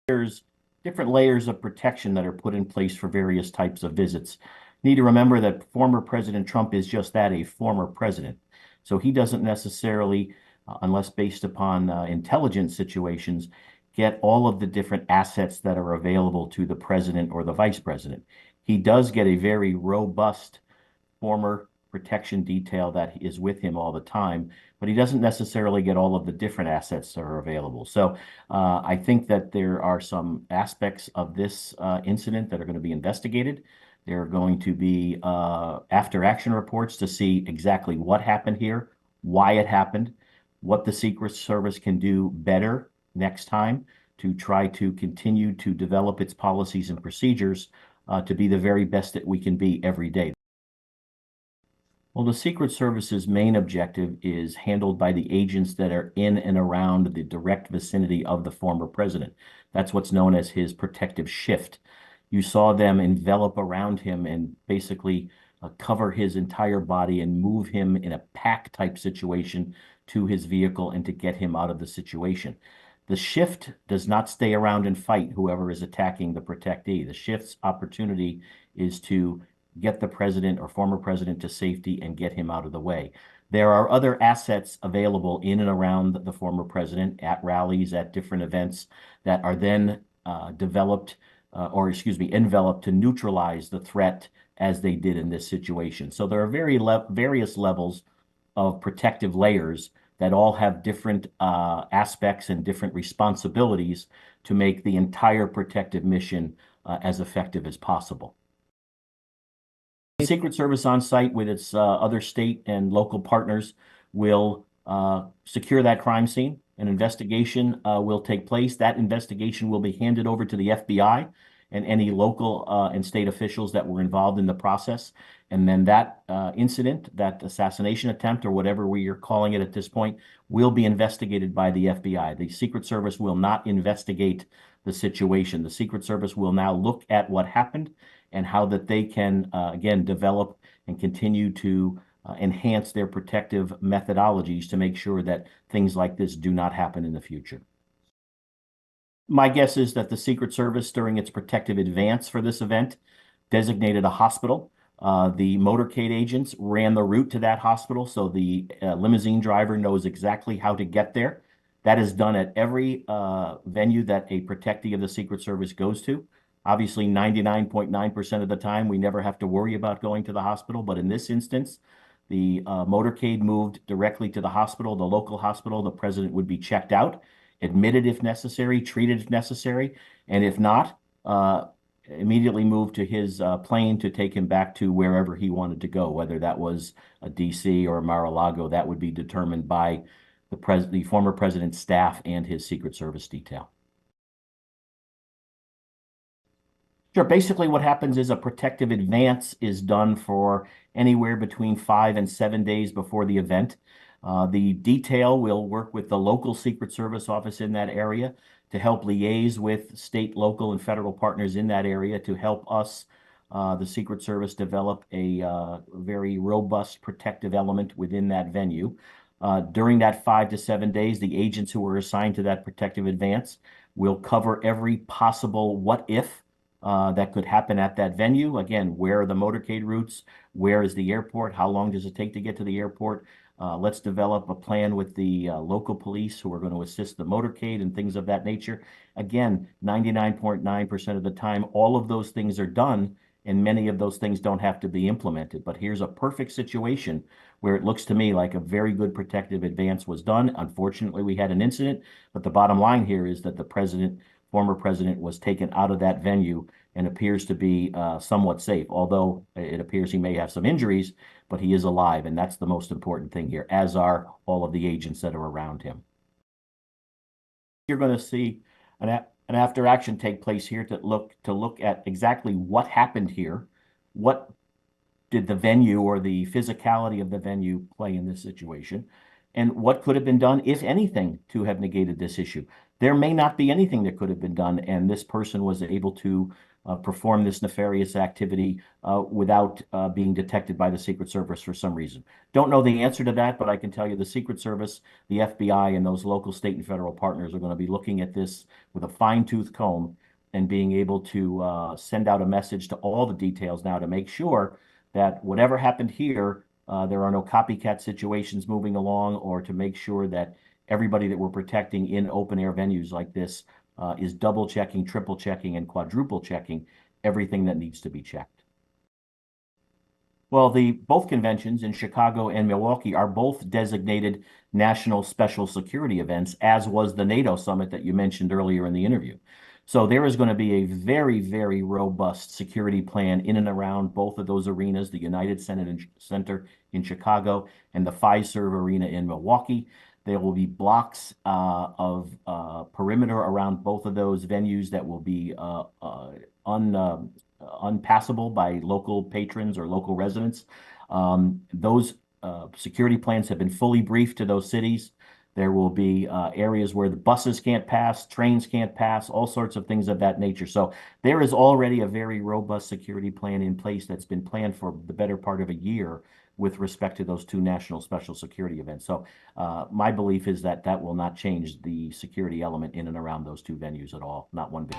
There's different layers of protection that are put in place for various types of visits. You need to remember that former President Trump is just that, a former president. So he doesn't necessarily, unless based upon intelligence situations, get all of the different assets that are available to the president or the vice president. He does get a very robust former protection detail that is with him all the time, but he doesn't necessarily get all of the different assets that are available. So I think that there are some aspects of this incident that are going to be investigated. There are going to be after action reports to see exactly what happened here, why it happened, what the Secret Service can do better next time to try to continue to develop its policies and procedures to be the very best that we can be every day. Well, the Secret Service's main objective is handled by the agents that are in and around the direct vicinity of the former president. That's what's known as his protective shift. You saw them envelop around him and basically cover his entire body and move him in a pack type situation to his vehicle and to get him out of the situation. The shift does not stay around and fight whoever is attacking the protectee. The shift's opportunity is to get the president or former president to safety and get him out of the way. There are other assets available in and around the former president at rallies, at different events that are then enveloped to neutralize the threat as they did in this situation. So there are various levels of protective layers that all have different aspects and different responsibilities to make the entire protective mission as effective as possible. The Secret Service on site with its other state and local partners will secure that crime scene. An investigation will take place. That investigation will be handed over to the FBI and any local and state officials that were involved in the process. And then that incident, that assassination attempt, or whatever we are calling it at this point, will be investigated by the FBI. The Secret Service will not investigate the situation. The Secret Service will now look at what happened and how that they can, again, develop and continue to enhance their protective methodologies to make sure that things like this do not happen in the future. My guess is that the Secret Service, during its protective advance for this event, designated a hospital. The motorcade agents ran the route to that hospital, so the limousine driver knows exactly how to get there. That is done at every venue that a protectee of the Secret Service goes to. Obviously, 99.9% of the time, we never have to worry about going to the hospital. But in this instance, the motorcade moved directly to the hospital, the local hospital. The president would be checked out, admitted if necessary, treated if necessary, and if not, immediately moved to his plane to take him back to wherever he wanted to go, whether that was a DC or Mar-a-Lago. That would be determined by the former president's staff and his Secret Service detail. Sure. Basically, what happens is a protective advance is done for anywhere between 5 and 7 days before the event. The detail will work with the local Secret Service office in that area to help liaise with state, local, and federal partners in that area to help us, the Secret Service, develop a very robust protective element within that venue. During that 5 to 7 days, the agents who are assigned to that protective advance will cover every possible what if that could happen at that venue. Again, where are the motorcade routes? Where is the airport? How long does it take to get to the airport? Let's develop a plan with the local police who are going to assist the motorcade and things of that nature. Again, 99.9% of the time, all of those things are done, and many of those things don't have to be implemented. But here's a perfect situation where it looks to me like a very good protective advance was done. Unfortunately, we had an incident, but the bottom line here is that the former president, was taken out of that venue and appears to be somewhat safe, although it appears he may have some injuries, but he is alive, and that's the most important thing here, as are all of the agents that are around him. You're going to see an after action take place here to look at exactly what happened here, what did the venue or the physicality of the venue play in this situation, and what could have been done, if anything, to have negated this issue. There may not be anything that could have been done, and this person was able to perform this nefarious activity without being detected by the Secret Service for some reason. Don't know the answer to that, but I can tell you the Secret Service, the FBI, and those local, state, and federal partners are going to be looking at this with a fine-tooth comb and being able to send out a message to all the details now to make sure that whatever happened here, there are no copycat situations moving along, or to make sure that everybody that we're protecting in open air venues like this is double checking, triple checking, and quadruple checking everything that needs to be checked. Well, both conventions in Chicago and Milwaukee are both designated national special security events, as was the NATO summit that you mentioned earlier in the interview. So there is going to be a very, very robust security plan in and around both of those arenas, the United Center in Chicago and the Fiserv Arena in Milwaukee. There will be blocks of perimeter around both of those venues that will be unpassable by local patrons or local residents. Those security plans have been fully briefed to those cities. There will be areas where the buses can't pass, trains can't pass, all sorts of things of that nature. So there is already a very robust security plan in place that's been planned for the better part of a year with respect to those two national special security events. So my belief is that that will not change the security element in and around those two venues at all, not one bit.